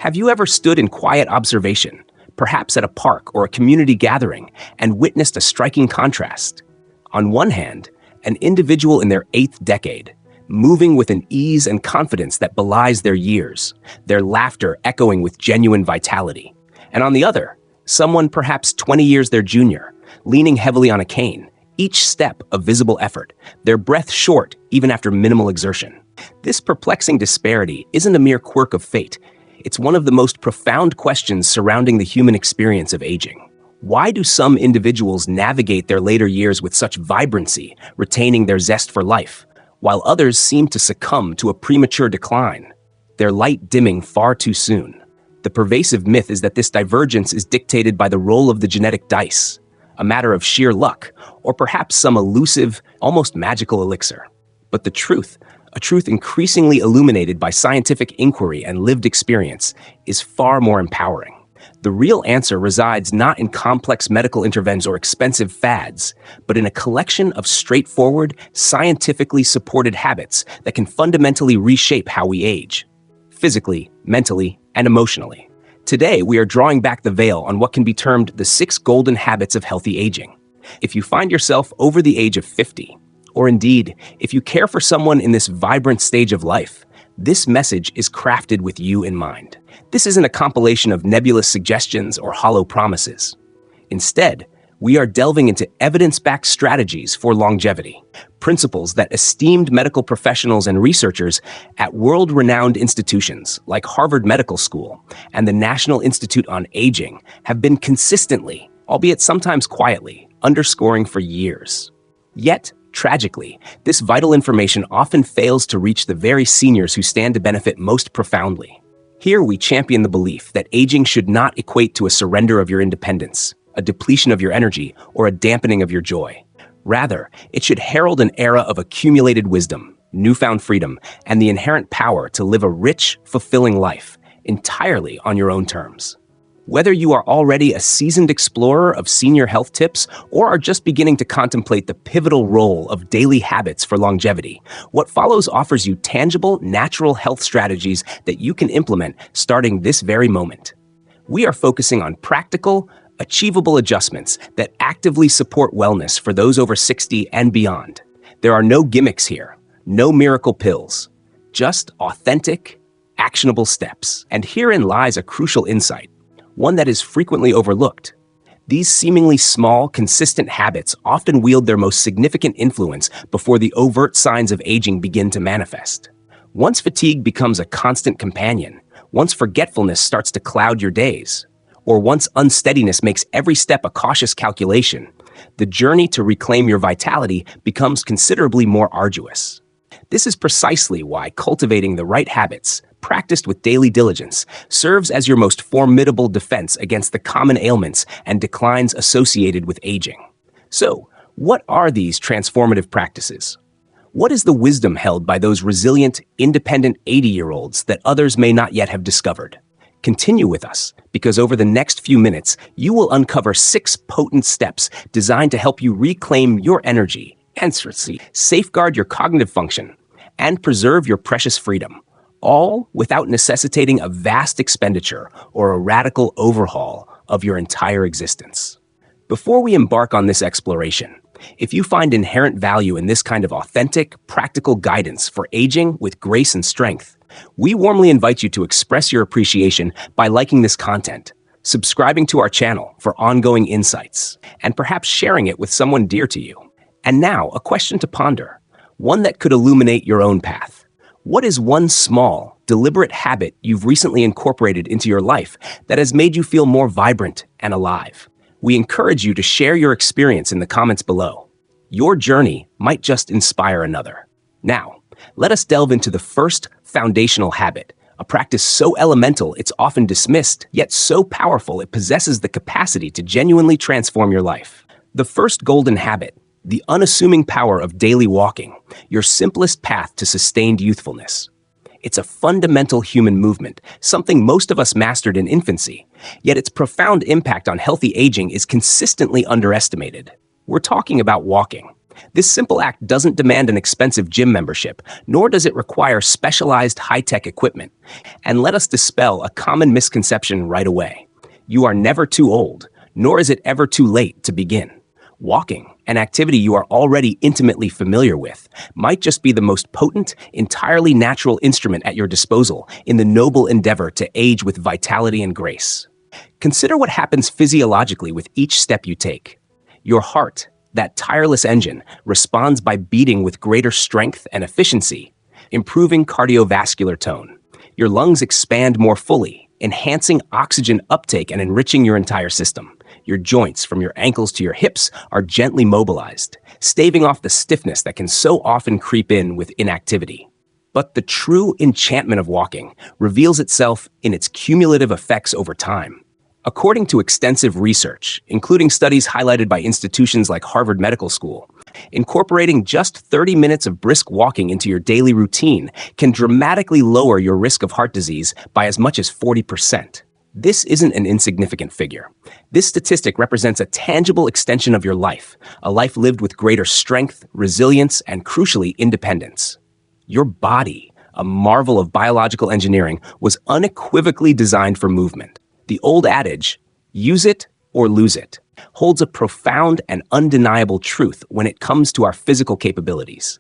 Have you ever stood in quiet observation, perhaps at a park or a community gathering, and witnessed a striking contrast? On one hand, an individual in their 8th decade, moving with an ease and confidence that belies their years, their laughter echoing with genuine vitality. And on the other, someone perhaps 20 years their junior, leaning heavily on a cane, each step a visible effort, their breath short even after minimal exertion. This perplexing disparity isn't a mere quirk of fate. It's one of the most profound questions surrounding the human experience of aging. Why do some individuals navigate their later years with such vibrancy, retaining their zest for life, while others seem to succumb to a premature decline, their light dimming far too soon? The pervasive myth is that this divergence is dictated by the roll of the genetic dice, a matter of sheer luck, or perhaps some elusive, almost magical elixir. But the truth, a truth increasingly illuminated by scientific inquiry and lived experience, is far more empowering. The real answer resides not in complex medical interventions or expensive fads, but in a collection of straightforward, scientifically supported habits that can fundamentally reshape how we age, physically, mentally, and emotionally. Today, we are drawing back the veil on what can be termed the 6 golden habits of healthy aging. If you find yourself over the age of 50, or indeed, if you care for someone in this vibrant stage of life, this message is crafted with you in mind. This isn't a compilation of nebulous suggestions or hollow promises. Instead, we are delving into evidence-backed strategies for longevity, principles that esteemed medical professionals and researchers at world-renowned institutions like Harvard Medical School and the National Institute on Aging have been consistently, albeit sometimes quietly, underscoring for years. Yet, tragically, this vital information often fails to reach the very seniors who stand to benefit most profoundly. Here we champion the belief that aging should not equate to a surrender of your independence, a depletion of your energy, or a dampening of your joy. Rather, it should herald an era of accumulated wisdom, newfound freedom, and the inherent power to live a rich, fulfilling life, entirely on your own terms. Whether you are already a seasoned explorer of senior health tips or are just beginning to contemplate the pivotal role of daily habits for longevity, what follows offers you tangible, natural health strategies that you can implement starting this very moment. We are focusing on practical, achievable adjustments that actively support wellness for those over 60 and beyond. There are no gimmicks here, no miracle pills, just authentic, actionable steps. And herein lies a crucial insight, one that is frequently overlooked. These seemingly small, consistent habits often wield their most significant influence before the overt signs of aging begin to manifest. Once fatigue becomes a constant companion, once forgetfulness starts to cloud your days, or once unsteadiness makes every step a cautious calculation, the journey to reclaim your vitality becomes considerably more arduous. This is precisely why cultivating the right habits, practiced with daily diligence, serves as your most formidable defense against the common ailments and declines associated with aging. So, what are these transformative practices? What is the wisdom held by those resilient, independent 80-year-olds that others may not yet have discovered? Continue with us, because over the next few minutes, you will uncover 6 potent steps designed to help you reclaim your energy, safeguard your cognitive function, and preserve your precious freedom, all without necessitating a vast expenditure or a radical overhaul of your entire existence. Before we embark on this exploration, if you find inherent value in this kind of authentic, practical guidance for aging with grace and strength, we warmly invite you to express your appreciation by liking this content, subscribing to our channel for ongoing insights, and perhaps sharing it with someone dear to you. And now, a question to ponder, one that could illuminate your own path. What is one small, deliberate habit you've recently incorporated into your life that has made you feel more vibrant and alive? We encourage you to share your experience in the comments below. Your journey might just inspire another. Now, let us delve into the first foundational habit, a practice so elemental it's often dismissed, yet so powerful it possesses the capacity to genuinely transform your life. The first golden habit, the unassuming power of daily walking, your simplest path to sustained youthfulness. It's a fundamental human movement, something most of us mastered in infancy, yet its profound impact on healthy aging is consistently underestimated. We're talking about walking, This simple act doesn't demand an expensive gym membership, nor does it require specialized high-tech equipment. And let us dispel a common misconception right away. You are never too old, nor is it ever too late to begin. Walking, an activity you are already intimately familiar with, might just be the most potent, entirely natural instrument at your disposal in the noble endeavor to age with vitality and grace. Consider what happens physiologically with each step you take. Your heart, that tireless engine, responds by beating with greater strength and efficiency, improving cardiovascular tone. Your lungs expand more fully, enhancing oxygen uptake and enriching your entire system. Your joints, from your ankles to your hips, are gently mobilized, staving off the stiffness that can so often creep in with inactivity. But the true enchantment of walking reveals itself in its cumulative effects over time. According to extensive research, including studies highlighted by institutions like Harvard Medical School, incorporating just 30 minutes of brisk walking into your daily routine can dramatically lower your risk of heart disease by as much as 40%. This isn't an insignificant figure. This statistic represents a tangible extension of your life, a life lived with greater strength, resilience, and crucially, independence. Your body, a marvel of biological engineering, was unequivocally designed for movement. The old adage, use it or lose it, holds a profound and undeniable truth when it comes to our physical capabilities.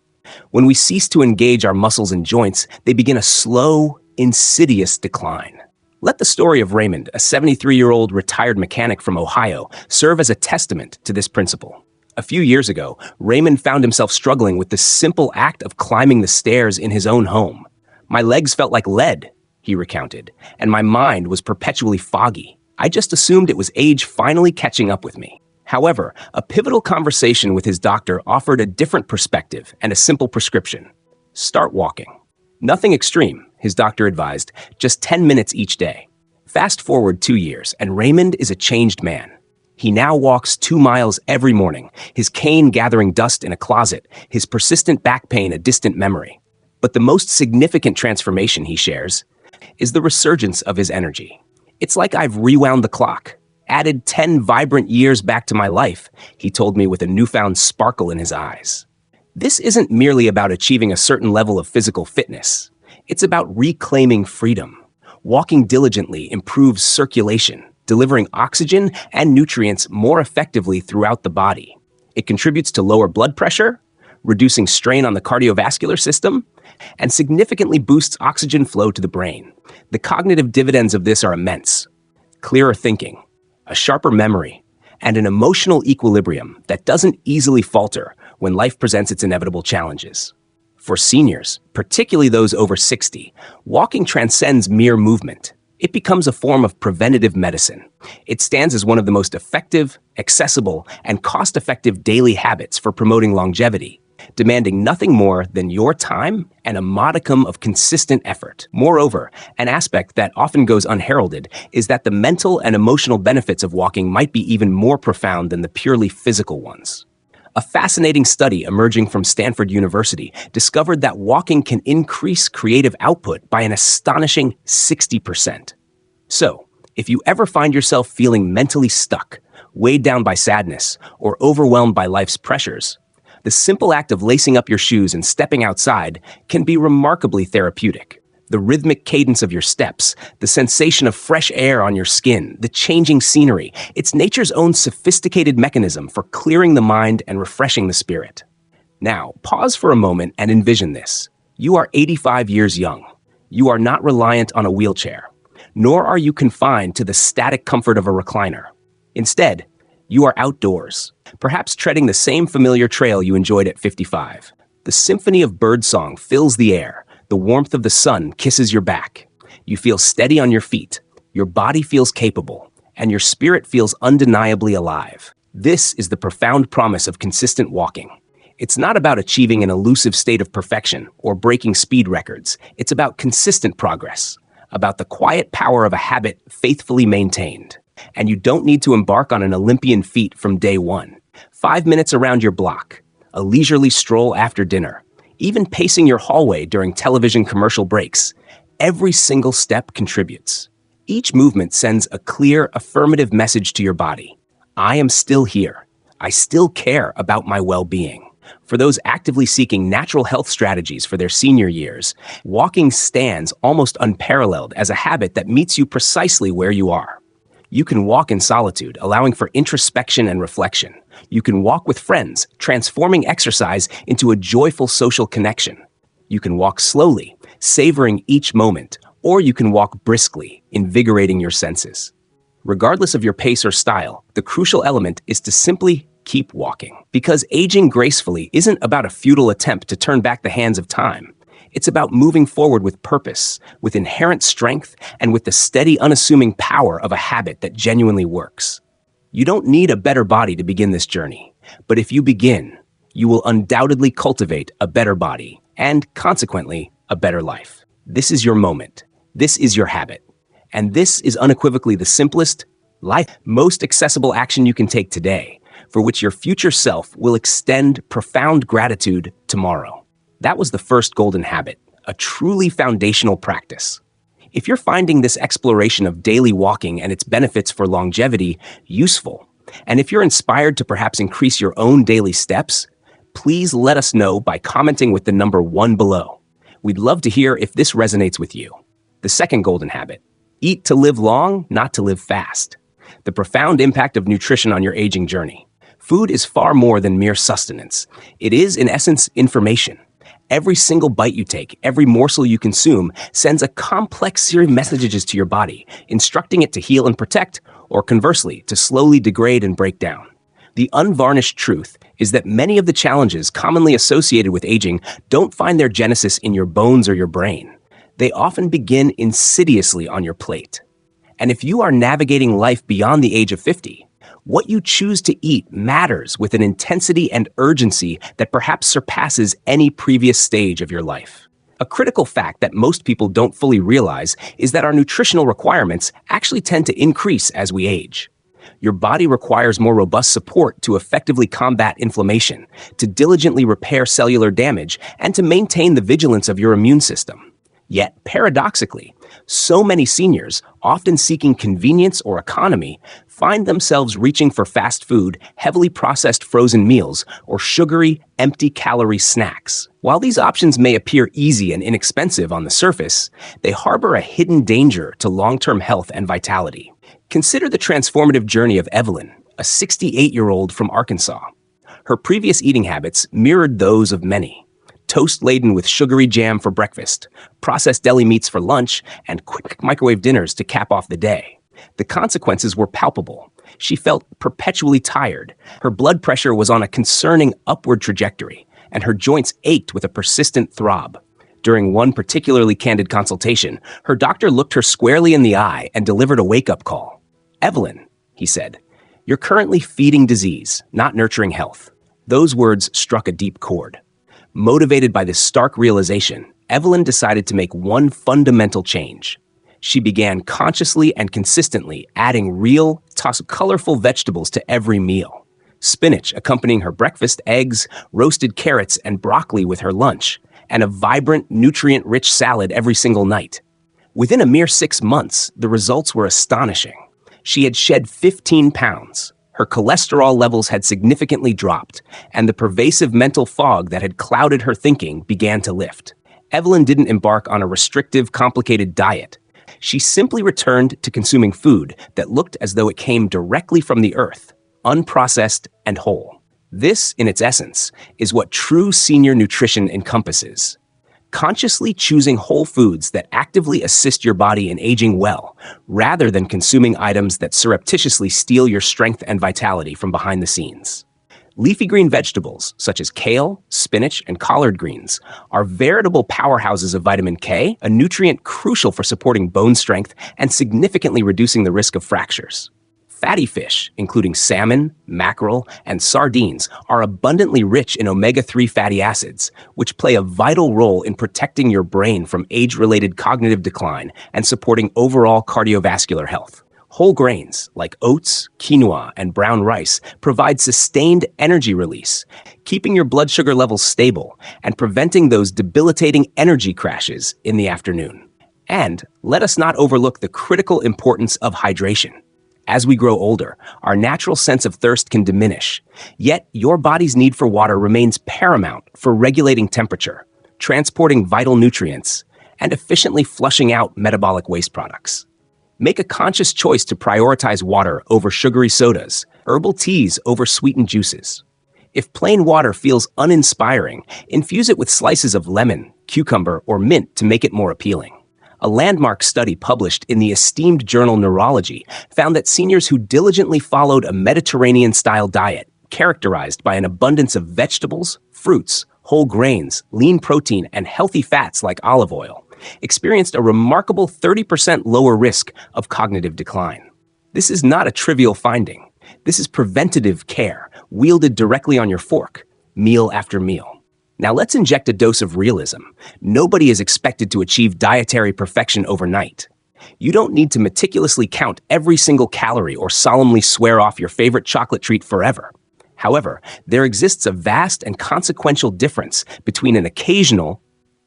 When we cease to engage our muscles and joints, they begin a slow, insidious decline. Let the story of Raymond, a 73-year-old retired mechanic from Ohio, serve as a testament to this principle. A few years ago, Raymond found himself struggling with the simple act of climbing the stairs in his own home. "My legs felt like lead," he recounted, "and my mind was perpetually foggy. I just assumed it was age finally catching up with me." However, a pivotal conversation with his doctor offered a different perspective and a simple prescription. Start walking. Nothing extreme, his doctor advised, just 10 minutes each day. Fast forward 2 years, and Raymond is a changed man. He now walks 2 miles every morning, his cane gathering dust in a closet, his persistent back pain a distant memory. But the most significant transformation, he shares, is the resurgence of his energy. "It's like I've rewound the clock, added 10 vibrant years back to my life," he told me with a newfound sparkle in his eyes. This isn't merely about achieving a certain level of physical fitness. It's about reclaiming freedom. Walking diligently improves circulation, delivering oxygen and nutrients more effectively throughout the body. It contributes to lower blood pressure, reducing strain on the cardiovascular system, and significantly boosts oxygen flow to the brain. The cognitive dividends of this are immense. Clearer thinking, a sharper memory, and an emotional equilibrium that doesn't easily falter when life presents its inevitable challenges. For seniors, particularly those over 60, walking transcends mere movement. It becomes a form of preventative medicine. It stands as one of the most effective, accessible, and cost-effective daily habits for promoting longevity, demanding nothing more than your time and a modicum of consistent effort. Moreover, an aspect that often goes unheralded is that the mental and emotional benefits of walking might be even more profound than the purely physical ones. A fascinating study emerging from Stanford University discovered that walking can increase creative output by an astonishing 60%. So, if you ever find yourself feeling mentally stuck, weighed down by sadness, or overwhelmed by life's pressures, the simple act of lacing up your shoes and stepping outside can be remarkably therapeutic. The rhythmic cadence of your steps, the sensation of fresh air on your skin, the changing scenery, it's nature's own sophisticated mechanism for clearing the mind and refreshing the spirit. Now, pause for a moment and envision this. You are 85 years young. You are not reliant on a wheelchair, nor are you confined to the static comfort of a recliner. Instead, you are outdoors, perhaps treading the same familiar trail you enjoyed at 55. The symphony of birdsong fills the air. The warmth of the sun kisses your back. You feel steady on your feet. Your body feels capable, and your spirit feels undeniably alive. This is the profound promise of consistent walking. It's not about achieving an elusive state of perfection or breaking speed records. It's about consistent progress, about the quiet power of a habit faithfully maintained. And you don't need to embark on an Olympian feat from day one. 5 minutes around your block, a leisurely stroll after dinner, even pacing your hallway during television commercial breaks, every single step contributes. Each movement sends a clear, affirmative message to your body. I am still here. I still care about my well-being. For those actively seeking natural health strategies for their senior years, walking stands almost unparalleled as a habit that meets you precisely where you are. You can walk in solitude, allowing for introspection and reflection. You can walk with friends, transforming exercise into a joyful social connection. You can walk slowly, savoring each moment, or you can walk briskly, invigorating your senses. Regardless of your pace or style, the crucial element is to simply keep walking. Because aging gracefully isn't about a futile attempt to turn back the hands of time. It's about moving forward with purpose, with inherent strength, and with the steady, unassuming power of a habit that genuinely works. You don't need a better body to begin this journey, but if you begin, you will undoubtedly cultivate a better body and, consequently, a better life. This is your moment. This is your habit. And this is unequivocally the simplest, most accessible action you can take today, for which your future self will extend profound gratitude tomorrow. That was the first golden habit, a truly foundational practice. If you're finding this exploration of daily walking and its benefits for longevity useful, and if you're inspired to perhaps increase your own daily steps, please let us know by commenting with the number 1 below. We'd love to hear if this resonates with you. The second golden habit: eat to live long, not to live fast. The profound impact of nutrition on your aging journey. Food is far more than mere sustenance. It is, in essence, information. Every single bite you take, every morsel you consume, sends a complex series of messages to your body, instructing it to heal and protect, or conversely, to slowly degrade and break down. The unvarnished truth is that many of the challenges commonly associated with aging don't find their genesis in your bones or your brain. They often begin insidiously on your plate. And if you are navigating life beyond the age of 50, what you choose to eat matters with an intensity and urgency that perhaps surpasses any previous stage of your life. A critical fact that most people don't fully realize is that our nutritional requirements actually tend to increase as we age. Your body requires more robust support to effectively combat inflammation, to diligently repair cellular damage, and to maintain the vigilance of your immune system. Yet, paradoxically, so many seniors, often seeking convenience or economy, find themselves reaching for fast food, heavily processed frozen meals, or sugary, empty-calorie snacks. While these options may appear easy and inexpensive on the surface, they harbor a hidden danger to long-term health and vitality. Consider the transformative journey of Evelyn, a 68-year-old from Arkansas. Her previous eating habits mirrored those of many. Toast laden with sugary jam for breakfast, processed deli meats for lunch, and quick microwave dinners to cap off the day. The consequences were palpable. She felt perpetually tired. Her blood pressure was on a concerning upward trajectory, and her joints ached with a persistent throb. During one particularly candid consultation, her doctor looked her squarely in the eye and delivered a wake-up call. "Evelyn," he said, "you're currently feeding disease, not nurturing health." Those words struck a deep chord. Motivated by this stark realization, Evelyn decided to make one fundamental change. She began consciously and consistently adding real, colorful vegetables to every meal. Spinach accompanying her breakfast, eggs, roasted carrots, and broccoli with her lunch, and a vibrant, nutrient-rich salad every single night. Within a mere 6 months, the results were astonishing. She had shed 15 pounds. Her cholesterol levels had significantly dropped, and the pervasive mental fog that had clouded her thinking began to lift. Evelyn didn't embark on a restrictive, complicated diet. She simply returned to consuming food that looked as though it came directly from the earth, unprocessed and whole. This, in its essence, is what true senior nutrition encompasses. Consciously choosing whole foods that actively assist your body in aging well, rather than consuming items that surreptitiously steal your strength and vitality from behind the scenes. Leafy green vegetables, such as kale, spinach, and collard greens, are veritable powerhouses of vitamin K, a nutrient crucial for supporting bone strength and significantly reducing the risk of fractures. Fatty fish, including salmon, mackerel, and sardines, are abundantly rich in omega-3 fatty acids, which play a vital role in protecting your brain from age-related cognitive decline and supporting overall cardiovascular health. Whole grains, like oats, quinoa, and brown rice, provide sustained energy release, keeping your blood sugar levels stable and preventing those debilitating energy crashes in the afternoon. And let us not overlook the critical importance of hydration. As we grow older, our natural sense of thirst can diminish. Yet, your body's need for water remains paramount for regulating temperature, transporting vital nutrients, and efficiently flushing out metabolic waste products. Make a conscious choice to prioritize water over sugary sodas, herbal teas over sweetened juices. If plain water feels uninspiring, infuse it with slices of lemon, cucumber, or mint to make it more appealing. A landmark study published in the esteemed journal Neurology found that seniors who diligently followed a Mediterranean-style diet, characterized by an abundance of vegetables, fruits, whole grains, lean protein, and healthy fats like olive oil, experienced a remarkable 30% lower risk of cognitive decline. This is not a trivial finding. This is preventative care, wielded directly on your fork, meal after meal. Now let's inject a dose of realism. Nobody is expected to achieve dietary perfection overnight. You don't need to meticulously count every single calorie or solemnly swear off your favorite chocolate treat forever. However, there exists a vast and consequential difference between an occasional,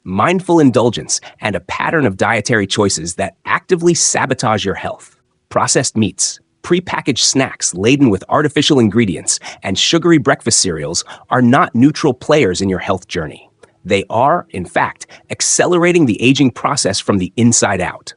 mindful indulgence and a pattern of dietary choices that actively sabotage your health. Processed meats, prepackaged snacks laden with artificial ingredients, and sugary breakfast cereals are not neutral players in your health journey. They are, in fact, accelerating the aging process from the inside out.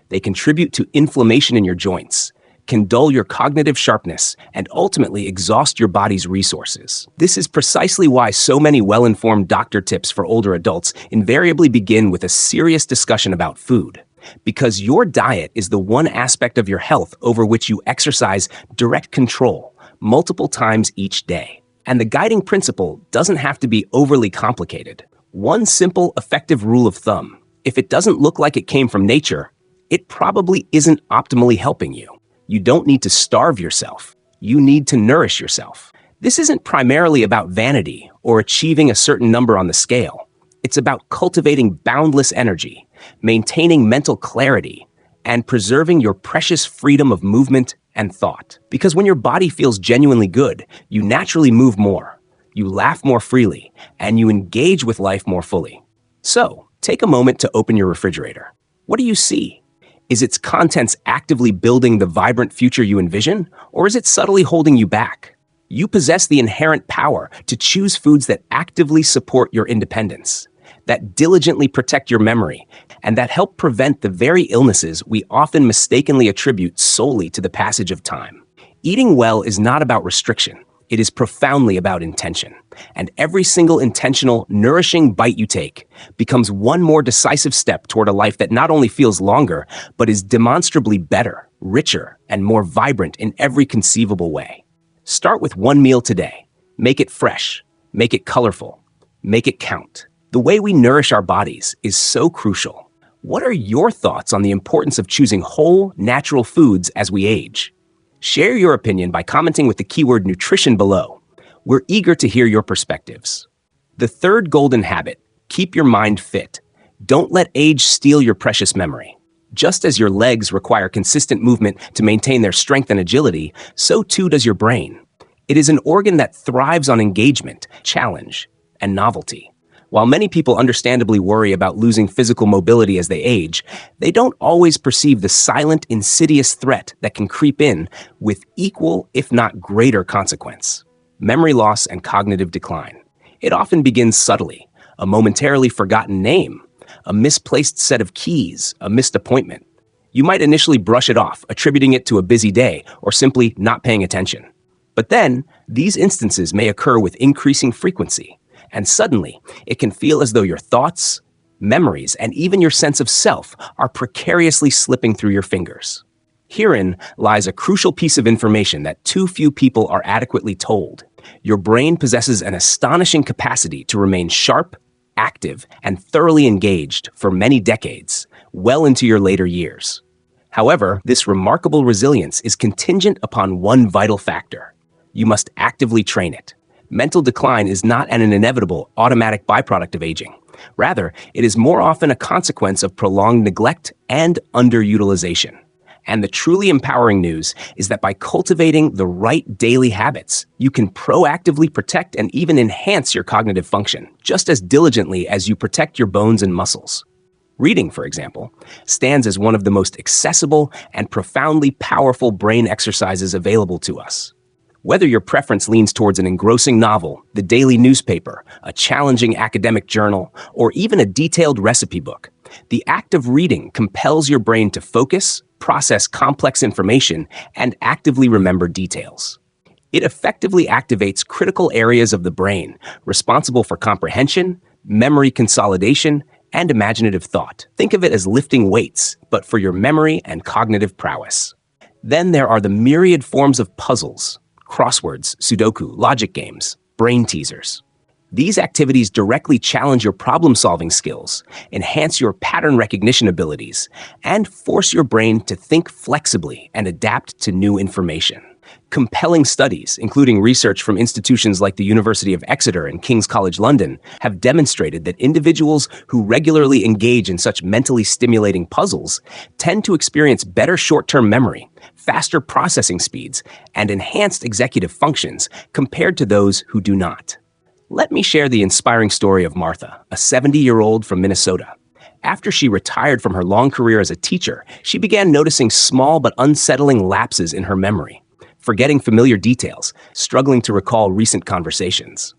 They contribute to inflammation in your joints, can dull your cognitive sharpness, and ultimately exhaust your body's resources. This is precisely why so many well-informed doctor tips for older adults invariably begin with a serious discussion about food. Because your diet is the one aspect of your health over which you exercise direct control multiple times each day. And the guiding principle doesn't have to be overly complicated. One simple, effective rule of thumb: if it doesn't look like it came from nature, it probably isn't optimally helping you. You don't need to starve yourself. You need to nourish yourself. This isn't primarily about vanity or achieving a certain number on the scale. It's about cultivating boundless energy, maintaining mental clarity, and preserving your precious freedom of movement and thought. Because when your body feels genuinely good, you naturally move more, you laugh more freely, and you engage with life more fully. So, take a moment to open your refrigerator. What do you see? Is its contents actively building the vibrant future you envision, or is it subtly holding you back? You possess the inherent power to choose foods that actively support your independence, that diligently protect your memory, and that help prevent the very illnesses we often mistakenly attribute solely to the passage of time. Eating well is not about restriction. It is profoundly about intention. And every single intentional, nourishing bite you take becomes one more decisive step toward a life that not only feels longer, but is demonstrably better, richer, and more vibrant in every conceivable way. Start with one meal today. Make it fresh. Make it colorful. Make it count. The way we nourish our bodies is so crucial. What are your thoughts on the importance of choosing whole, natural foods as we age? Share your opinion by commenting with the keyword nutrition below. We're eager to hear your perspectives. The third golden habit: keep your mind fit. Don't let age steal your precious memory. Just as your legs require consistent movement to maintain their strength and agility, so too does your brain. It is an organ that thrives on engagement, challenge, and novelty. While many people understandably worry about losing physical mobility as they age, they don't always perceive the silent, insidious threat that can creep in with equal, if not greater, consequence: memory loss and cognitive decline. It often begins subtly: a momentarily forgotten name, a misplaced set of keys, a missed appointment. You might initially brush it off, attributing it to a busy day or simply not paying attention. But then, these instances may occur with increasing frequency, and suddenly, it can feel as though your thoughts, memories, and even your sense of self are precariously slipping through your fingers. Herein lies a crucial piece of information that too few people are adequately told. Your brain possesses an astonishing capacity to remain sharp, active, and thoroughly engaged for many decades, well into your later years. However, this remarkable resilience is contingent upon one vital factor: you must actively train it. Mental decline is not an inevitable, automatic byproduct of aging. Rather, it is more often a consequence of prolonged neglect and underutilization. And the truly empowering news is that by cultivating the right daily habits, you can proactively protect and even enhance your cognitive function, just as diligently as you protect your bones and muscles. Reading, for example, stands as one of the most accessible and profoundly powerful brain exercises available to us. Whether your preference leans towards an engrossing novel, the daily newspaper, a challenging academic journal, or even a detailed recipe book, the act of reading compels your brain to focus, process complex information, and actively remember details. It effectively activates critical areas of the brain responsible for comprehension, memory consolidation, and imaginative thought. Think of it as lifting weights, but for your memory and cognitive prowess. Then there are the myriad forms of puzzles, crosswords, Sudoku, logic games, brain teasers. These activities directly challenge your problem-solving skills, enhance your pattern recognition abilities, and force your brain to think flexibly and adapt to new information. Compelling studies, including research from institutions like the University of Exeter and King's College London, have demonstrated that individuals who regularly engage in such mentally stimulating puzzles tend to experience better short-term memory, faster processing speeds, and enhanced executive functions compared to those who do not. Let me share the inspiring story of Martha, a 70-year-old from Minnesota. After she retired from her long career as a teacher, she began noticing small but unsettling lapses in her memory, forgetting familiar details, struggling to recall recent conversations.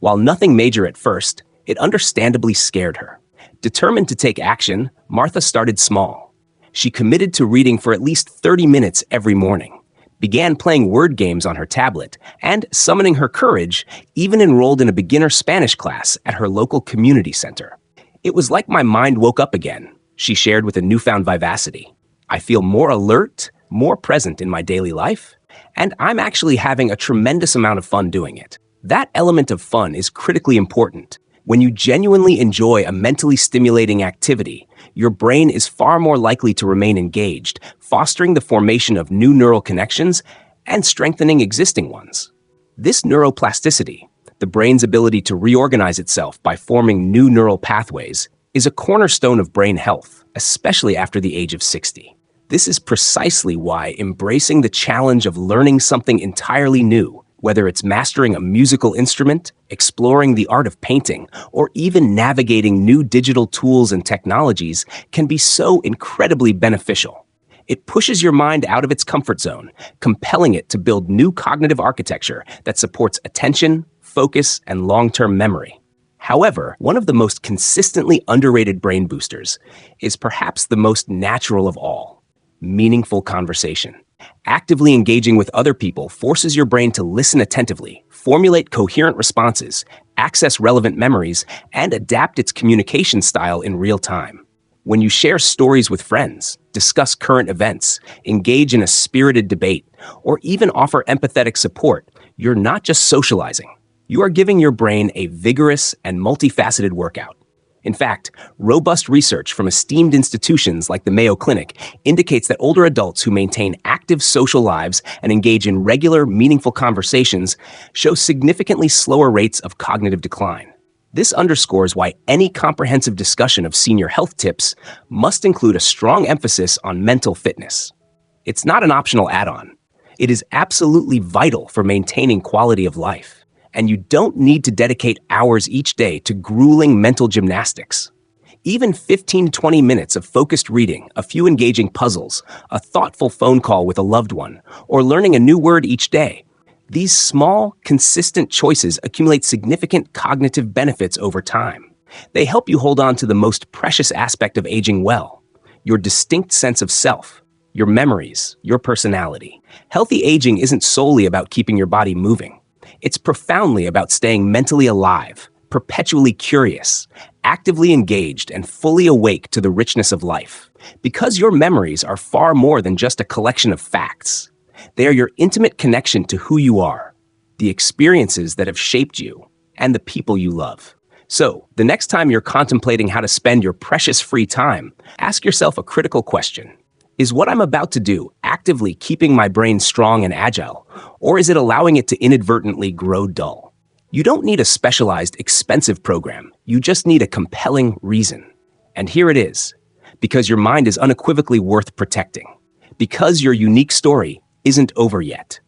While nothing major at first, it understandably scared her. Determined to take action, Martha started small. She committed to reading for at least 30 minutes every morning, began playing word games on her tablet, and, summoning her courage, even enrolled in a beginner Spanish class at her local community center. "It was like my mind woke up again," she shared with a newfound vivacity. "I feel more alert, more present in my daily life, and I'm actually having a tremendous amount of fun doing it." That element of fun is critically important. When you genuinely enjoy a mentally stimulating activity, your brain is far more likely to remain engaged, fostering the formation of new neural connections and strengthening existing ones. This neuroplasticity, the brain's ability to reorganize itself by forming new neural pathways, is a cornerstone of brain health, especially after the age of 60. This is precisely why embracing the challenge of learning something entirely new, whether it's mastering a musical instrument, exploring the art of painting, or even navigating new digital tools and technologies, can be so incredibly beneficial. It pushes your mind out of its comfort zone, compelling it to build new cognitive architecture that supports attention, focus, and long-term memory. However, one of the most consistently underrated brain boosters is perhaps the most natural of all: meaningful conversation. Actively engaging with other people forces your brain to listen attentively, formulate coherent responses, access relevant memories, and adapt its communication style in real time. When you share stories with friends, discuss current events, engage in a spirited debate, or even offer empathetic support, you're not just socializing. You are giving your brain a vigorous and multifaceted workout. In fact, robust research from esteemed institutions like the Mayo Clinic indicates that older adults who maintain active social lives and engage in regular, meaningful conversations show significantly slower rates of cognitive decline. This underscores why any comprehensive discussion of senior health tips must include a strong emphasis on mental fitness. It's not an optional add-on. It is absolutely vital for maintaining quality of life. And you don't need to dedicate hours each day to grueling mental gymnastics. Even 15 to 20 minutes of focused reading, a few engaging puzzles, a thoughtful phone call with a loved one, or learning a new word each day. These small, consistent choices accumulate significant cognitive benefits over time. They help you hold on to the most precious aspect of aging well: your distinct sense of self, your memories, your personality. Healthy aging isn't solely about keeping your body moving. It's profoundly about staying mentally alive, perpetually curious, actively engaged, and fully awake to the richness of life. Because your memories are far more than just a collection of facts. They are your intimate connection to who you are, the experiences that have shaped you, and the people you love. So, the next time you're contemplating how to spend your precious free time, ask yourself a critical question. Is what I'm about to do actively keeping my brain strong and agile, or is it allowing it to inadvertently grow dull? You don't need a specialized, expensive program. You just need a compelling reason. And here it is. Because your mind is unequivocally worth protecting. Because your unique story isn't over yet.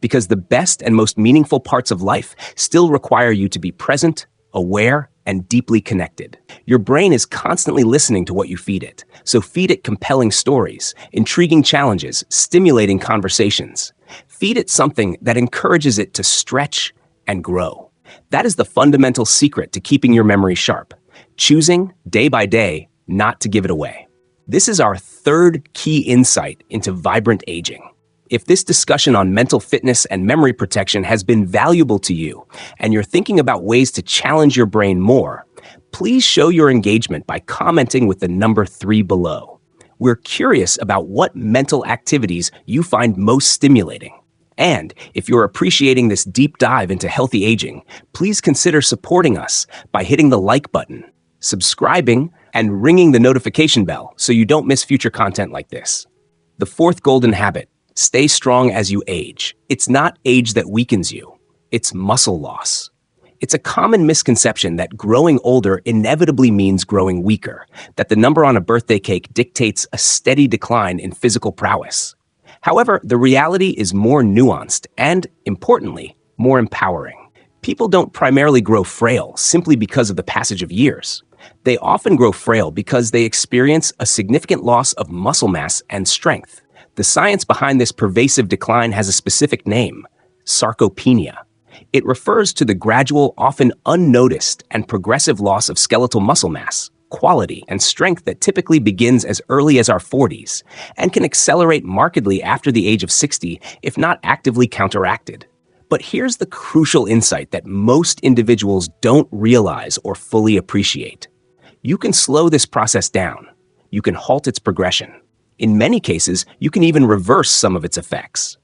Because the best and most meaningful parts of life still require you to be present, aware, and deeply connected. Your brain is constantly listening to what you feed it, so feed it compelling stories, intriguing challenges, stimulating conversations. Feed it something that encourages it to stretch and grow. That is the fundamental secret to keeping your memory sharp, choosing, day by day, not to give it away. This is our third key insight into vibrant aging. If this discussion on mental fitness and memory protection has been valuable to you, and you're thinking about ways to challenge your brain more, please show your engagement by commenting with the number 3 below. We're curious about what mental activities you find most stimulating. And if you're appreciating this deep dive into healthy aging, please consider supporting us by hitting the like button, subscribing, and ringing the notification bell so you don't miss future content like this. The fourth golden habit: stay strong as you age. It's not age that weakens you, it's muscle loss. It's a common misconception that growing older inevitably means growing weaker, that the number on a birthday cake dictates a steady decline in physical prowess. However, the reality is more nuanced and, importantly, more empowering. People don't primarily grow frail simply because of the passage of years. They often grow frail because they experience a significant loss of muscle mass and strength. The science behind this pervasive decline has a specific name: sarcopenia. It refers to the gradual, often unnoticed, and progressive loss of skeletal muscle mass, quality, and strength that typically begins as early as our 40s and can accelerate markedly after the age of 60 if not actively counteracted. But here's the crucial insight that most individuals don't realize or fully appreciate. You can slow this process down. You can halt its progression. In many cases, you can even reverse some of its effects.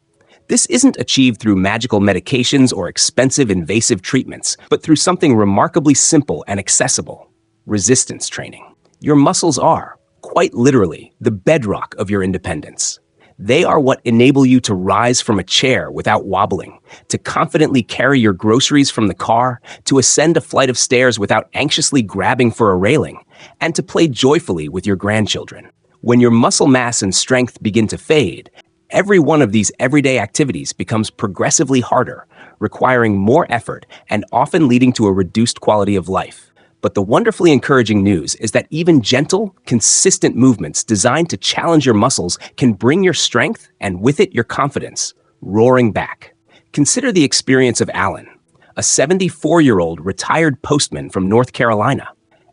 This isn't achieved through magical medications or expensive invasive treatments, but through something remarkably simple and accessible: resistance training. Your muscles are, quite literally, the bedrock of your independence. They are what enable you to rise from a chair without wobbling, to confidently carry your groceries from the car, to ascend a flight of stairs without anxiously grabbing for a railing, and to play joyfully with your grandchildren. When your muscle mass and strength begin to fade, every one of these everyday activities becomes progressively harder, requiring more effort and often leading to a reduced quality of life. But the wonderfully encouraging news is that even gentle, consistent movements designed to challenge your muscles can bring your strength, and with it your confidence, roaring back. Consider the experience of Alan, a 74-year-old retired postman from North Carolina.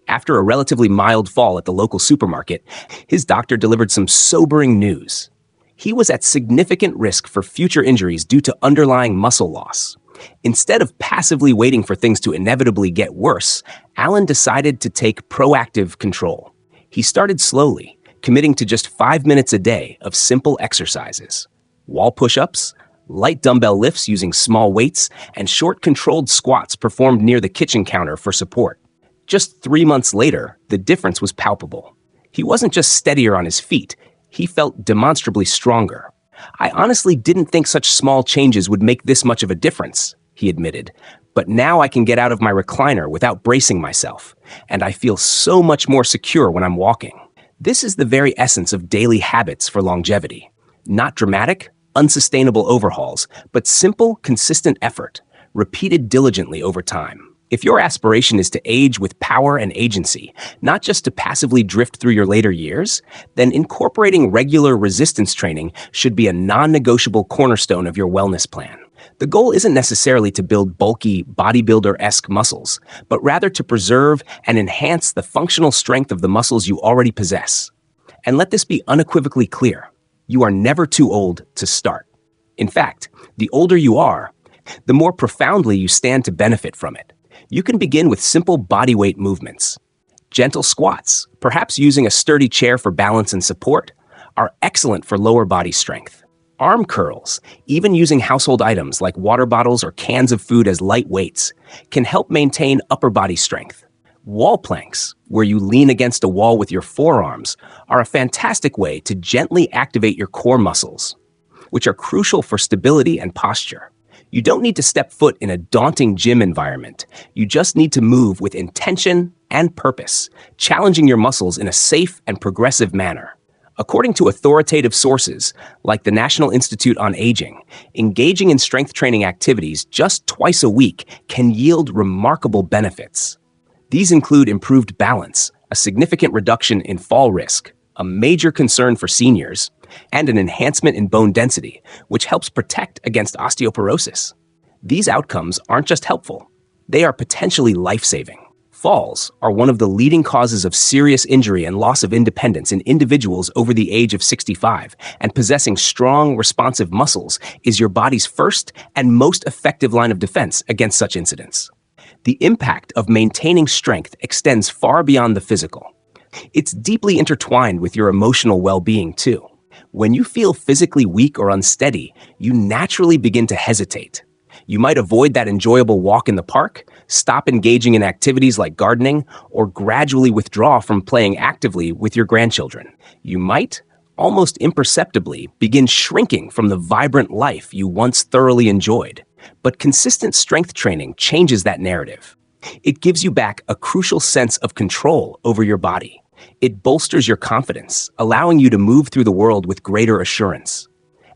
After a relatively mild fall at the local supermarket, his doctor delivered some sobering news. He was at significant risk for future injuries due to underlying muscle loss. Instead of passively waiting for things to inevitably get worse, Alan decided to take proactive control. He started slowly, committing to just 5 minutes a day of simple exercises: wall push-ups, light dumbbell lifts using small weights, and short controlled squats performed near the kitchen counter for support. Just 3 months later, the difference was palpable. He wasn't just steadier on his feet, he felt demonstrably stronger. "I honestly didn't think such small changes would make this much of a difference," he admitted, "but now I can get out of my recliner without bracing myself, and I feel so much more secure when I'm walking." This is the very essence of daily habits for longevity. Not dramatic, unsustainable overhauls, but simple, consistent effort, repeated diligently over time. If your aspiration is to age with power and agency, not just to passively drift through your later years, then incorporating regular resistance training should be a non-negotiable cornerstone of your wellness plan. The goal isn't necessarily to build bulky, bodybuilder-esque muscles, but rather to preserve and enhance the functional strength of the muscles you already possess. And let this be unequivocally clear: you are never too old to start. In fact, the older you are, the more profoundly you stand to benefit from it. You can begin with simple bodyweight movements. Gentle squats, perhaps using a sturdy chair for balance and support, are excellent for lower body strength. Arm curls, even using household items like water bottles or cans of food as light weights, can help maintain upper body strength. Wall planks, where you lean against a wall with your forearms, are a fantastic way to gently activate your core muscles, which are crucial for stability and posture. You don't need to step foot in a daunting gym environment. You just need to move with intention and purpose, challenging your muscles in a safe and progressive manner. According to authoritative sources, like the National Institute on Aging, engaging in strength training activities just twice a week can yield remarkable benefits. These include improved balance, a significant reduction in fall risk, a major concern for seniors, and an enhancement in bone density, which helps protect against osteoporosis. These outcomes aren't just helpful, they are potentially life-saving. Falls are one of the leading causes of serious injury and loss of independence in individuals over the age of 65, and possessing strong, responsive muscles is your body's first and most effective line of defense against such incidents. The impact of maintaining strength extends far beyond the physical. It's deeply intertwined with your emotional well-being, too. When you feel physically weak or unsteady, you naturally begin to hesitate. You might avoid that enjoyable walk in the park, stop engaging in activities like gardening, or gradually withdraw from playing actively with your grandchildren. You might, almost imperceptibly, begin shrinking from the vibrant life you once thoroughly enjoyed. But consistent strength training changes that narrative. It gives you back a crucial sense of control over your body. It bolsters your confidence, allowing you to move through the world with greater assurance.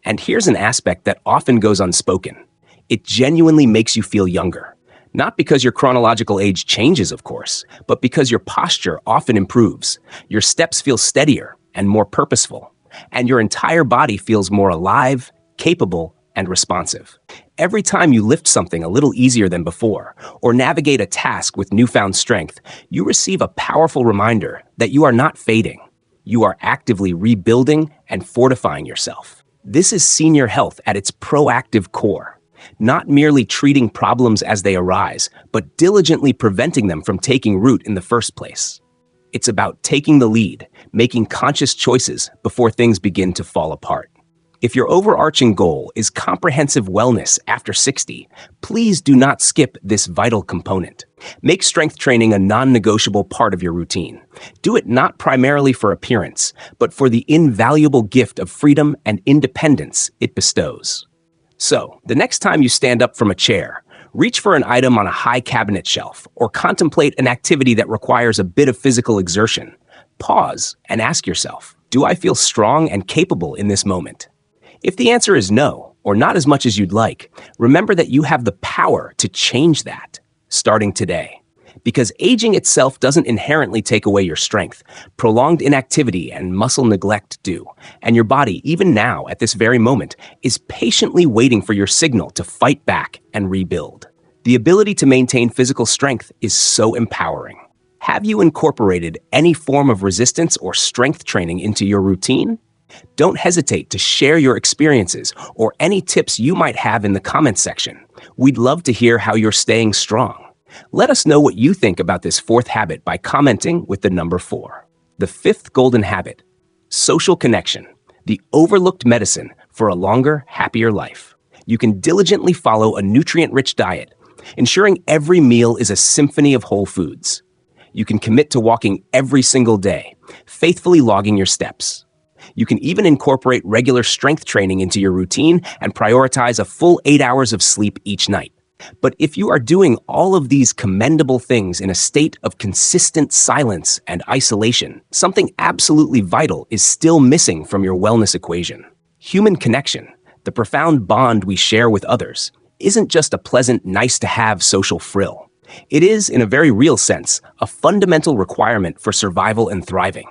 And here's an aspect that often goes unspoken. It genuinely makes you feel younger. Not because your chronological age changes, of course, but because your posture often improves. Your steps feel steadier and more purposeful, and your entire body feels more alive, capable, and responsive. Every time you lift something a little easier than before, or navigate a task with newfound strength, you receive a powerful reminder that you are not fading. You are actively rebuilding and fortifying yourself. This is senior health at its proactive core. Not merely treating problems as they arise, but diligently preventing them from taking root in the first place. It's about taking the lead, making conscious choices before things begin to fall apart. If your overarching goal is comprehensive wellness after 60, please do not skip this vital component. Make strength training a non-negotiable part of your routine. Do it not primarily for appearance, but for the invaluable gift of freedom and independence it bestows. So, the next time you stand up from a chair, reach for an item on a high cabinet shelf, or contemplate an activity that requires a bit of physical exertion, pause and ask yourself, do I feel strong and capable in this moment? If the answer is no, or not as much as you'd like, remember that you have the power to change that, starting today. Because aging itself doesn't inherently take away your strength. Prolonged inactivity and muscle neglect do. And your body, even now, at this very moment, is patiently waiting for your signal to fight back and rebuild. The ability to maintain physical strength is so empowering. Have you incorporated any form of resistance or strength training into your routine? Don't hesitate to share your experiences or any tips you might have in the comments section. We'd love to hear how you're staying strong. Let us know what you think about this fourth habit by commenting with the number 4. The fifth golden habit, social connection, the overlooked medicine for a longer, happier life. You can diligently follow a nutrient-rich diet, ensuring every meal is a symphony of whole foods. You can commit to walking every single day, faithfully logging your steps. You can even incorporate regular strength training into your routine and prioritize a full 8 hours of sleep each night. But if you are doing all of these commendable things in a state of consistent silence and isolation, something absolutely vital is still missing from your wellness equation. Human connection, the profound bond we share with others, isn't just a pleasant, nice-to-have social frill. It is, in a very real sense, a fundamental requirement for survival and thriving.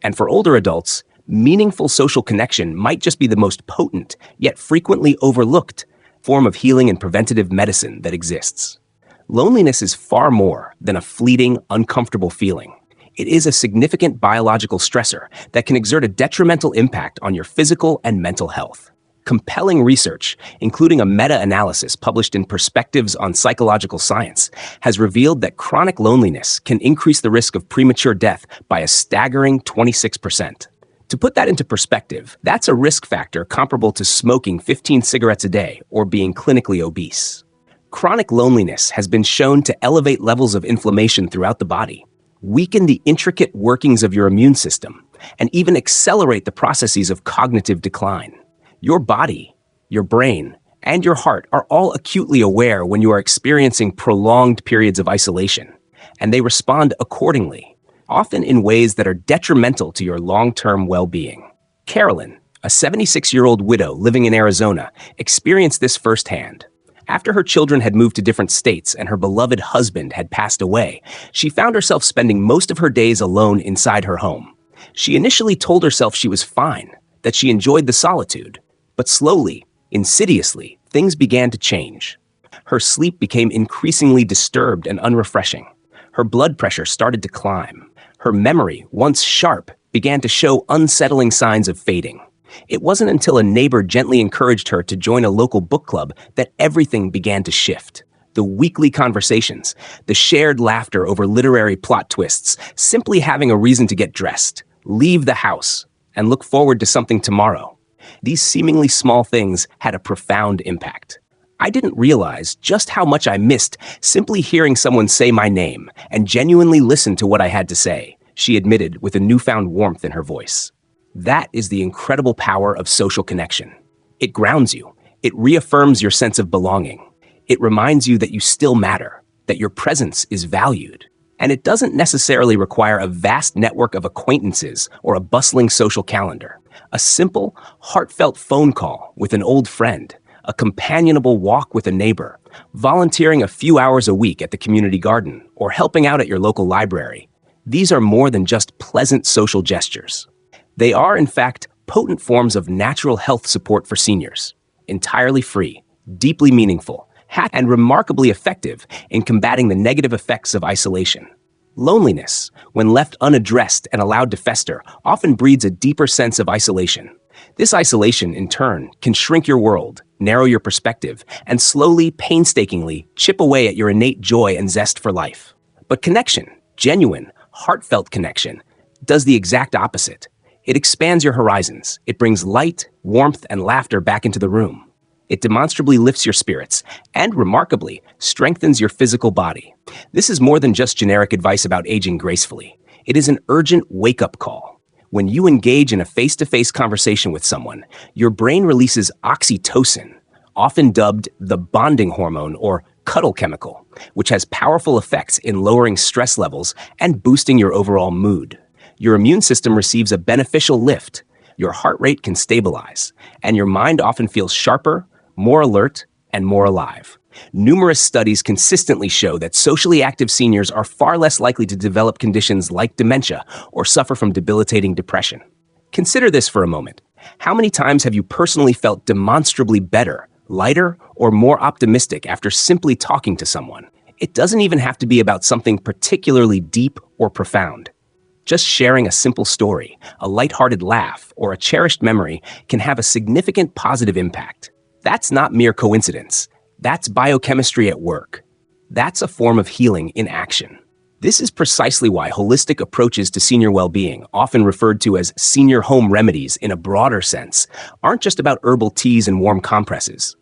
And for older adults, meaningful social connection might just be the most potent, yet frequently overlooked, form of healing and preventative medicine that exists. Loneliness is far more than a fleeting, uncomfortable feeling. It is a significant biological stressor that can exert a detrimental impact on your physical and mental health. Compelling research, including a meta-analysis published in Perspectives on Psychological Science, has revealed that chronic loneliness can increase the risk of premature death by a staggering 26%. To put that into perspective, that's a risk factor comparable to smoking 15 cigarettes a day or being clinically obese. Chronic loneliness has been shown to elevate levels of inflammation throughout the body, weaken the intricate workings of your immune system, and even accelerate the processes of cognitive decline. Your body, your brain, and your heart are all acutely aware when you are experiencing prolonged periods of isolation, and they respond accordingly, often in ways that are detrimental to your long-term well-being. Carolyn, a 76-year-old widow living in Arizona, experienced this firsthand. After her children had moved to different states and her beloved husband had passed away, she found herself spending most of her days alone inside her home. She initially told herself she was fine, that she enjoyed the solitude. But slowly, insidiously, things began to change. Her sleep became increasingly disturbed and unrefreshing. Her blood pressure started to climb. Her memory, once sharp, began to show unsettling signs of fading. It wasn't until a neighbor gently encouraged her to join a local book club that everything began to shift. The weekly conversations, the shared laughter over literary plot twists, simply having a reason to get dressed, leave the house, and look forward to something tomorrow. These seemingly small things had a profound impact. I didn't realize just how much I missed simply hearing someone say my name and genuinely listen to what I had to say, she admitted with a newfound warmth in her voice. That is the incredible power of social connection. It grounds you. It reaffirms your sense of belonging. It reminds you that you still matter, that your presence is valued. And it doesn't necessarily require a vast network of acquaintances or a bustling social calendar. A simple, heartfelt phone call with an old friend, a companionable walk with a neighbor, volunteering a few hours a week at the community garden, or helping out at your local library. These are more than just pleasant social gestures. They are, in fact, potent forms of natural health support for seniors, entirely free, deeply meaningful, and remarkably effective in combating the negative effects of isolation. Loneliness, when left unaddressed and allowed to fester, often breeds a deeper sense of isolation. This isolation, in turn, can shrink your world, narrow your perspective, and slowly, painstakingly chip away at your innate joy and zest for life. But connection, genuine, heartfelt connection, does the exact opposite. It expands your horizons. It brings light, warmth, and laughter back into the room. It demonstrably lifts your spirits and, remarkably, strengthens your physical body. This is more than just generic advice about aging gracefully. It is an urgent wake-up call. When you engage in a face-to-face conversation with someone, your brain releases oxytocin, often dubbed the bonding hormone or cuddle chemical, which has powerful effects in lowering stress levels and boosting your overall mood. Your immune system receives a beneficial lift. Your heart rate can stabilize, and your mind often feels sharper, more alert, and more alive. Numerous studies consistently show that socially active seniors are far less likely to develop conditions like dementia or suffer from debilitating depression. Consider this for a moment. How many times have you personally felt demonstrably better, lighter, or more optimistic after simply talking to someone? It doesn't even have to be about something particularly deep or profound. Just sharing a simple story, a lighthearted laugh, or a cherished memory can have a significant positive impact. That's not mere coincidence. That's biochemistry at work. That's a form of healing in action. This is precisely why holistic approaches to senior well-being, often referred to as senior home remedies in a broader sense, aren't just about herbal teas and warm compresses.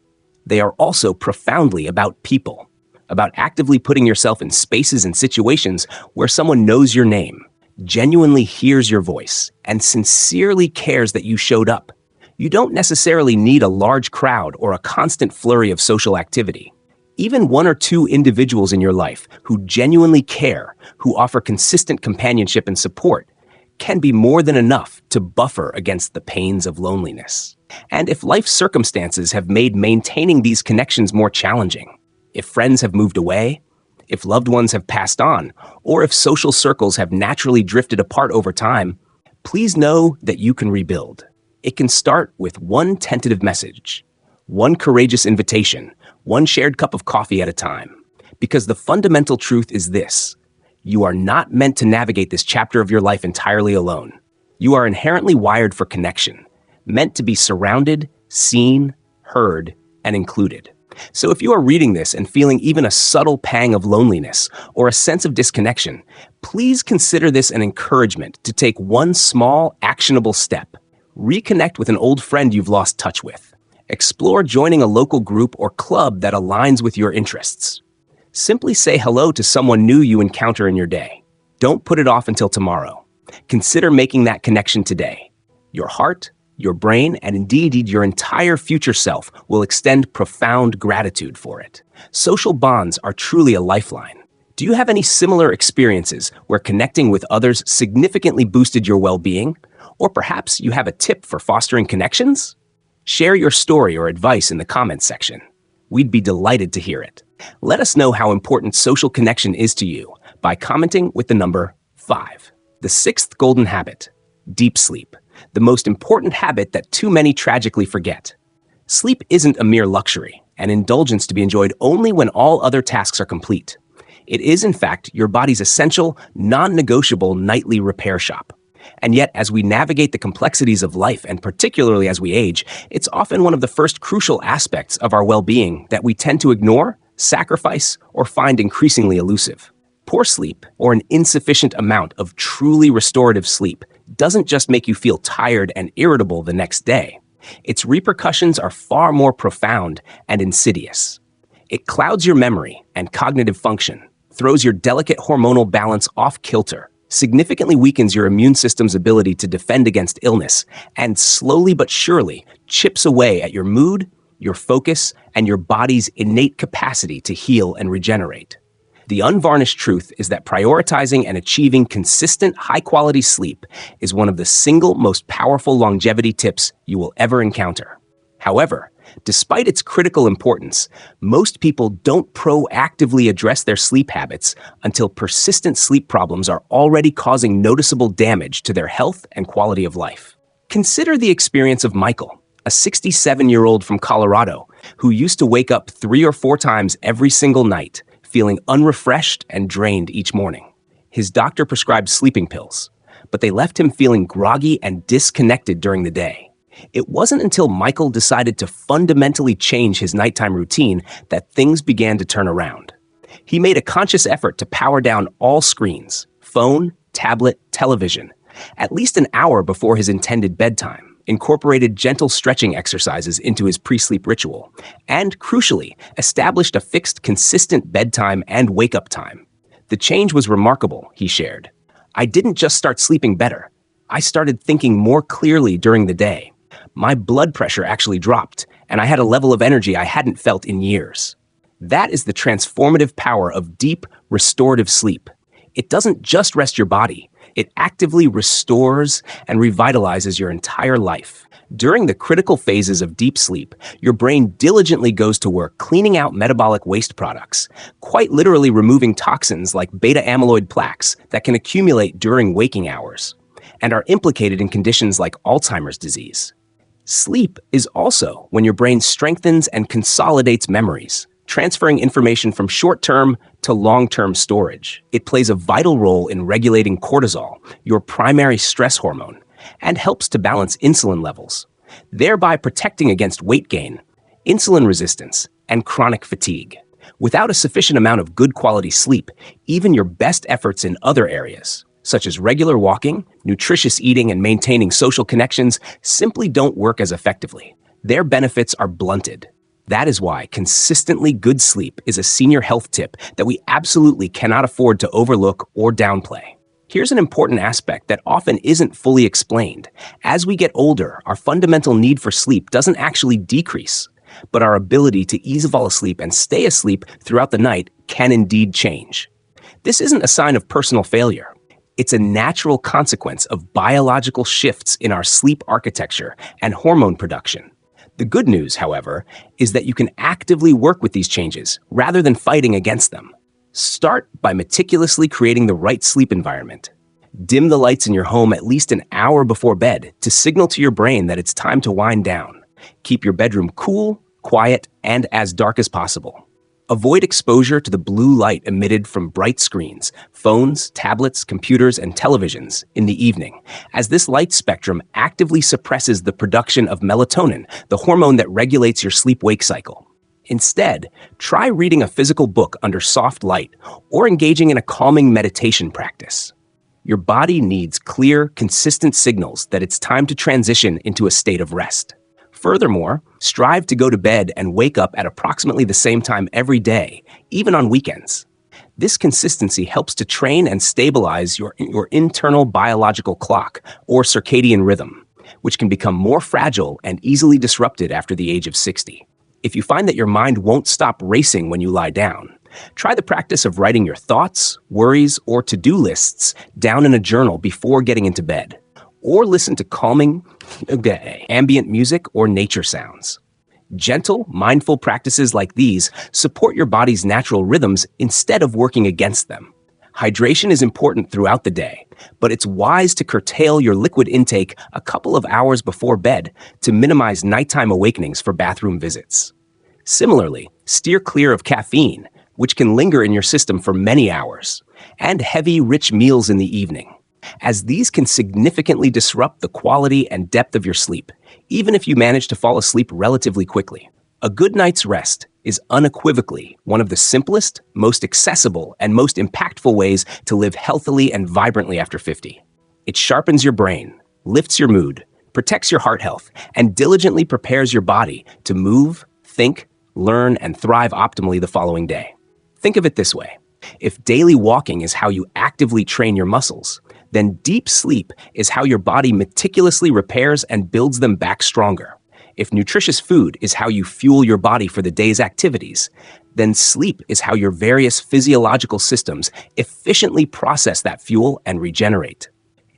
They are also profoundly about people, about actively putting yourself in spaces and situations where someone knows your name, genuinely hears your voice, and sincerely cares that you showed up. You don't necessarily need a large crowd or a constant flurry of social activity. Even one or two individuals in your life who genuinely care, who offer consistent companionship and support, can be more than enough to buffer against the pains of loneliness. And if life circumstances have made maintaining these connections more challenging, if friends have moved away, if loved ones have passed on, or if social circles have naturally drifted apart over time, please know that you can rebuild. It can start with one tentative message, one courageous invitation, one shared cup of coffee at a time. Because the fundamental truth is this: you are not meant to navigate this chapter of your life entirely alone. You are inherently wired for connection, meant to be surrounded, seen, heard, and included. So if you are reading this and feeling even a subtle pang of loneliness or a sense of disconnection, please consider this an encouragement to take one small, actionable step. Reconnect with an old friend you've lost touch with. Explore joining a local group or club that aligns with your interests. Simply say hello to someone new you encounter in your day. Don't put it off until tomorrow. Consider making that connection today. Your heart, your brain, and indeed your entire future self will extend profound gratitude for it. Social bonds are truly a lifeline. Do you have any similar experiences where connecting with others significantly boosted your well-being? Or perhaps you have a tip for fostering connections? Share your story or advice in the comments section. We'd be delighted to hear it. Let us know how important social connection is to you by commenting with the number 5. The sixth golden habit: deep sleep, the most important habit that too many tragically forget. Sleep isn't a mere luxury, an indulgence to be enjoyed only when all other tasks are complete. It is, in fact, your body's essential, non-negotiable nightly repair shop. And yet, as we navigate the complexities of life, and particularly as we age, it's often one of the first crucial aspects of our well-being that we tend to ignore, sacrifice, or find increasingly elusive. Poor sleep, or an insufficient amount of truly restorative sleep, doesn't just make you feel tired and irritable the next day. Its repercussions are far more profound and insidious. It clouds your memory and cognitive function, throws your delicate hormonal balance off kilter, significantly weakens your immune system's ability to defend against illness, and slowly but surely chips away at your mood, your focus, and your body's innate capacity to heal and regenerate. The unvarnished truth is that prioritizing and achieving consistent, high-quality sleep is one of the single most powerful longevity tips you will ever encounter. However, despite its critical importance, most people don't proactively address their sleep habits until persistent sleep problems are already causing noticeable damage to their health and quality of life. Consider the experience of Michael, a 67-year-old from Colorado who used to wake up 3 or 4 times every single night, feeling unrefreshed and drained each morning. His doctor prescribed sleeping pills, but they left him feeling groggy and disconnected during the day. It wasn't until Michael decided to fundamentally change his nighttime routine that things began to turn around. He made a conscious effort to power down all screens, phone, tablet, television, at least an hour before his intended bedtime, incorporated gentle stretching exercises into his pre-sleep ritual, and, crucially, established a fixed, consistent bedtime and wake-up time. The change was remarkable, he shared. I didn't just start sleeping better. I started thinking more clearly during the day. My blood pressure actually dropped, and I had a level of energy I hadn't felt in years. That is the transformative power of deep, restorative sleep. It doesn't just rest your body. It actively restores and revitalizes your entire life. During the critical phases of deep sleep, your brain diligently goes to work cleaning out metabolic waste products, quite literally removing toxins like beta-amyloid plaques that can accumulate during waking hours and are implicated in conditions like Alzheimer's disease. Sleep is also when your brain strengthens and consolidates memories, transferring information from short-term to long-term storage. It plays a vital role in regulating cortisol, your primary stress hormone, and helps to balance insulin levels, thereby protecting against weight gain, insulin resistance, and chronic fatigue. Without a sufficient amount of good quality sleep, even your best efforts in other areas, such as regular walking, nutritious eating, and maintaining social connections, simply don't work as effectively. Their benefits are blunted. That is why consistently good sleep is a senior health tip that we absolutely cannot afford to overlook or downplay. Here's an important aspect that often isn't fully explained. As we get older, our fundamental need for sleep doesn't actually decrease, but our ability to easily fall asleep and stay asleep throughout the night can indeed change. This isn't a sign of personal failure. It's a natural consequence of biological shifts in our sleep architecture and hormone production. The good news, however, is that you can actively work with these changes rather than fighting against them. Start by meticulously creating the right sleep environment. Dim the lights in your home at least an hour before bed to signal to your brain that it's time to wind down. Keep your bedroom cool, quiet, and as dark as possible. Avoid exposure to the blue light emitted from bright screens, phones, tablets, computers, and televisions in the evening, as this light spectrum actively suppresses the production of melatonin, the hormone that regulates your sleep-wake cycle. Instead, try reading a physical book under soft light or engaging in a calming meditation practice. Your body needs clear, consistent signals that it's time to transition into a state of rest. Furthermore, strive to go to bed and wake up at approximately the same time every day, even on weekends. This consistency helps to train and stabilize your internal biological clock, or circadian rhythm, which can become more fragile and easily disrupted after the age of 60. If you find that your mind won't stop racing when you lie down, try the practice of writing your thoughts, worries, or to-do lists down in a journal before getting into bed, or listen to calming ambient music or nature sounds. Gentle, mindful practices like these support your body's natural rhythms instead of working against them. Hydration is important throughout the day, but it's wise to curtail your liquid intake a couple of hours before bed to minimize nighttime awakenings for bathroom visits. Similarly, steer clear of caffeine, which can linger in your system for many hours, and heavy, rich meals in the evening, as these can significantly disrupt the quality and depth of your sleep, even if you manage to fall asleep relatively quickly. A good night's rest is unequivocally one of the simplest, most accessible, and most impactful ways to live healthily and vibrantly after 50. It sharpens your brain, lifts your mood, protects your heart health, and diligently prepares your body to move, think, learn, and thrive optimally the following day. Think of it this way. If daily walking is how you actively train your muscles, then deep sleep is how your body meticulously repairs and builds them back stronger. If nutritious food is how you fuel your body for the day's activities, then sleep is how your various physiological systems efficiently process that fuel and regenerate.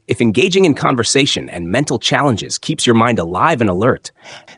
If engaging in conversation and mental challenges keeps your mind alive and alert,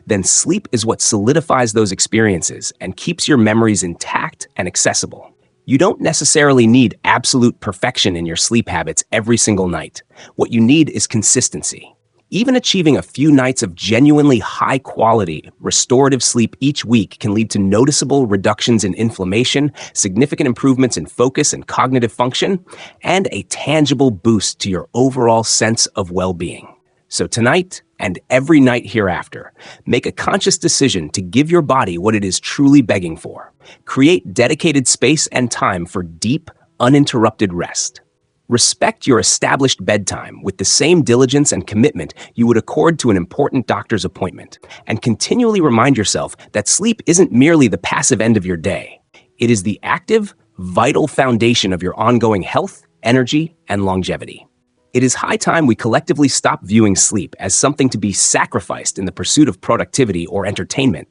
then sleep is what solidifies those experiences and keeps your memories intact and accessible. You don't necessarily need absolute perfection in your sleep habits every single night. What you need is consistency. Even achieving a few nights of genuinely high-quality, restorative sleep each week can lead to noticeable reductions in inflammation, significant improvements in focus and cognitive function, and a tangible boost to your overall sense of well-being. So tonight, and every night hereafter, make a conscious decision to give your body what it is truly begging for. Create dedicated space and time for deep, uninterrupted rest. Respect your established bedtime with the same diligence and commitment you would accord to an important doctor's appointment, and continually remind yourself that sleep isn't merely the passive end of your day. It is the active, vital foundation of your ongoing health, energy, and longevity. It is high time we collectively stop viewing sleep as something to be sacrificed in the pursuit of productivity or entertainment,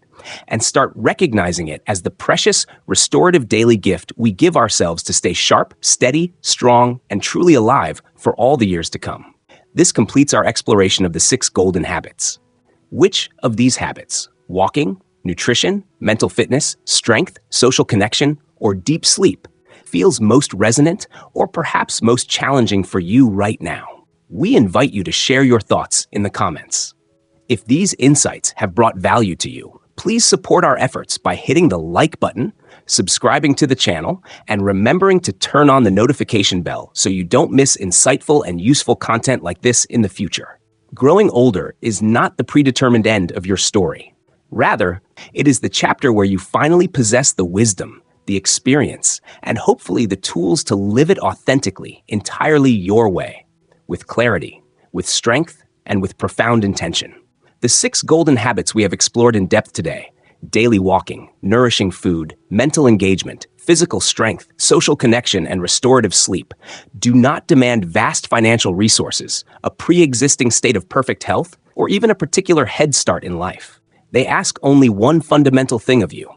and start recognizing it as the precious, restorative daily gift we give ourselves to stay sharp, steady, strong, and truly alive for all the years to come. This completes our exploration of the 6 golden habits. Which of these habits, walking, nutrition, mental fitness, strength, social connection, or deep sleep, feels most resonant or perhaps most challenging for you right now? We invite you to share your thoughts in the comments. If these insights have brought value to you, please support our efforts by hitting the like button, subscribing to the channel, and remembering to turn on the notification bell so you don't miss insightful and useful content like this in the future. Growing older is not the predetermined end of your story. Rather, it is the chapter where you finally possess the wisdom, the experience, and hopefully the tools to live it authentically, entirely your way, with clarity, with strength, and with profound intention. The 6 golden habits we have explored in depth today: daily walking, nourishing food, mental engagement, physical strength, social connection, and restorative sleep, do not demand vast financial resources, a pre-existing state of perfect health, or even a particular head start in life. They ask only one fundamental thing of you: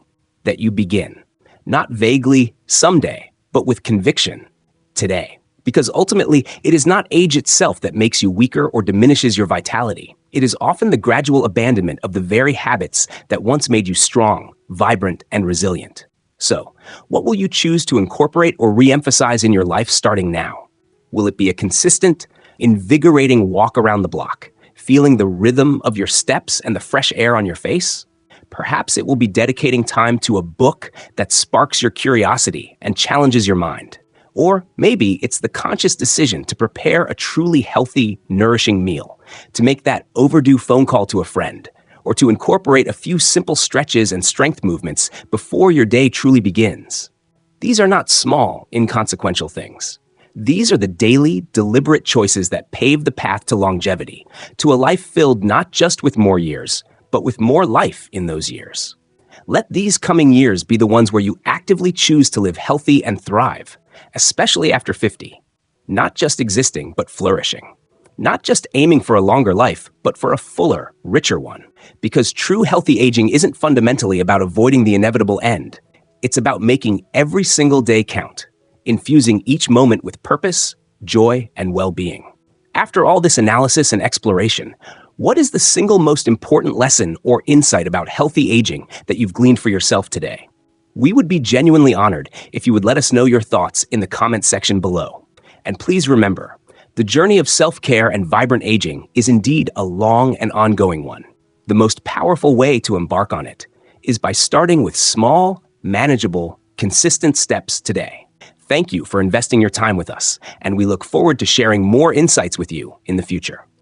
that you begin. Not vaguely, someday, but with conviction, today. Because ultimately, it is not age itself that makes you weaker or diminishes your vitality. It is often the gradual abandonment of the very habits that once made you strong, vibrant, and resilient. So, what will you choose to incorporate or re-emphasize in your life starting now? Will it be a consistent, invigorating walk around the block, feeling the rhythm of your steps and the fresh air on your face? Perhaps it will be dedicating time to a book that sparks your curiosity and challenges your mind. Or maybe it's the conscious decision to prepare a truly healthy, nourishing meal, to make that overdue phone call to a friend, or to incorporate a few simple stretches and strength movements before your day truly begins. These are not small, inconsequential things. These are the daily, deliberate choices that pave the path to longevity, to a life filled not just with more years, but with more life in those years. Let these coming years be the ones where you actively choose to live healthy and thrive, especially after 50. Not just existing, but flourishing. Not just aiming for a longer life, but for a fuller, richer one. Because true healthy aging isn't fundamentally about avoiding the inevitable end. It's about making every single day count, infusing each moment with purpose, joy, and well-being. After all this analysis and exploration, What is the single most important lesson or insight about healthy aging that you've gleaned for yourself today? We would be genuinely honored if you would let us know your thoughts in the comments section below. And please remember, the journey of self-care and vibrant aging is indeed a long and ongoing one. The most powerful way to embark on it is by starting with small, manageable, consistent steps today. Thank you for investing your time with us, and we look forward to sharing more insights with you in the future.